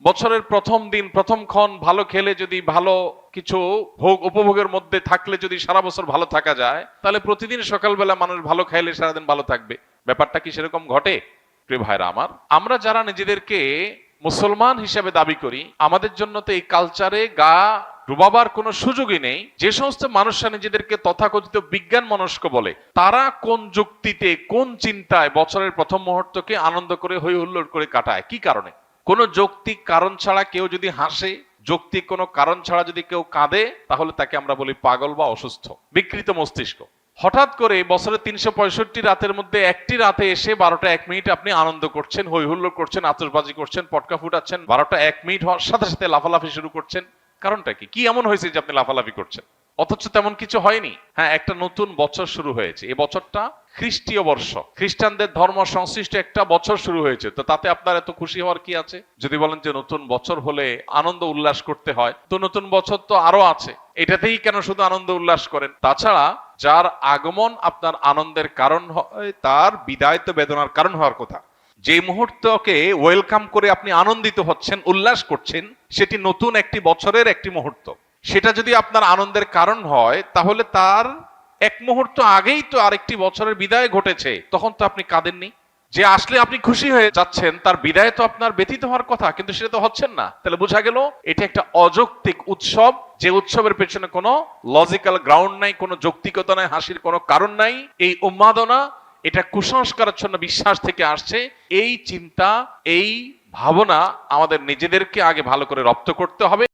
বছরের প্রথম দিন প্রথমক্ষণ ভালো খেলে যদি ভালো কিছু ভোগ উপভোগের মধ্যে থাকলে যদি সারা বছর ভালো থাকা যায়, তাহলে প্রতিদিন সকালবেলা মানুষ ভালো খাইলে সারাদিন ভালো থাকবে। ব্যাপারটা কি সেরকম ঘটে? প্রিয় ভাইরা আমার, আমরা যারা নিজেদেরকে মুসলমান হিসেবে দাবি করি, আমাদের জন্য তো এই কালচারে গা ডুবাবার কোনো সুযোগই নেই। যে সমস্ত মানুষরা নিজেদেরকে তথাকথিত বিজ্ঞান মনস্ক বলে, তারা কোন যুক্তিতে কোন চিন্তায় বছরের প্রথম মুহূর্তকে আনন্দ করে হই হুল্লোড় করে কাটায়? কি কারণে? কোনো যৌক্তিক কারণ ছাড়া কেউ যদি হাসে, যৌক্তিক কোনো কারণ ছাড়া যদি কেউ কাঁদে, তাহলে তাকে আমরা বলি পাগল বা অসুস্থ, বিকৃত মস্তিষ্ক। হঠাৎ করে বছরের 365 রাতের মধ্যে একটি রাতে এসে 12টা 1 মিনিট আপনি আনন্দ করছেন, হই হুল্লোড় করছেন, আতশবাজি করছেন, পটকা ফুটাচ্ছেন, 12টা 1 মিনিট হওয়ার সাথে সাথে লাফালাফি শুরু করছেন। কারণটা কি? কি এমন হয়েছে যে আপনি লাফালাফি করছেন? অথচ তেমন কিছু হয়নি। হ্যাঁ, একটা নতুন বছর শুরু হয়েছে। এই বছরটা খ্রিস্টীয় বর্ষ, খ্রিস্টানদের ধর্ম সংশ্লিষ্ট একটা বছর শুরু হয়েছে। তো তাতে আপনার এত খুশি হওয়ার কি আছে? যদি বলেন যে নতুন বছর হলে আনন্দ উল্লাস করতে হয়, তো নতুন বছর তো আরো আছে, এটাতেই কেন শুধু আনন্দ উল্লাস করেন? তাছাড়া যার আগমন আপনার আনন্দের কারণ হয়, তার বিদায় তো বেদনার কারণ হওয়ার কথা। যে মুহূর্তকে ওয়েলকাম করে আপনি আনন্দিত হচ্ছেন, উল্লাস করছেন, সেটি নতুন একটি বছরের একটি মুহূর্ত। সেটা যদি আপনার আনন্দের কারণ হয়, তাহলে তার এক মুহূর্ত আগেই তো আরেকটি বছরের বিদায় ঘটেছে, তখন তো আপনি কাঁদেননি। যে আসলে আপনি খুশি হয়ে যাচ্ছেন, তার বিদায় তো আপনার ব্যতীত হওয়ার কথা, কিন্তু সেটা তো হচ্ছেন না। তাহলে বোঝা গেল এটা একটা অযৌক্তিক উৎসব, যে উৎসবের পেছনে কোনো লজিক্যাল গ্রাউন্ড নাই, কোনো যৌক্তিকতা নাই, হাসির কোনো কারণ নাই। এই উন্মাদনা, এটা কুসংস্কারাচ্ছন্ন বিশ্বাস থেকে আসছে। এই চিন্তা, এই ভাবনা আমাদের নিজেদেরকে আগে ভালো করে রপ্ত করতে হবে।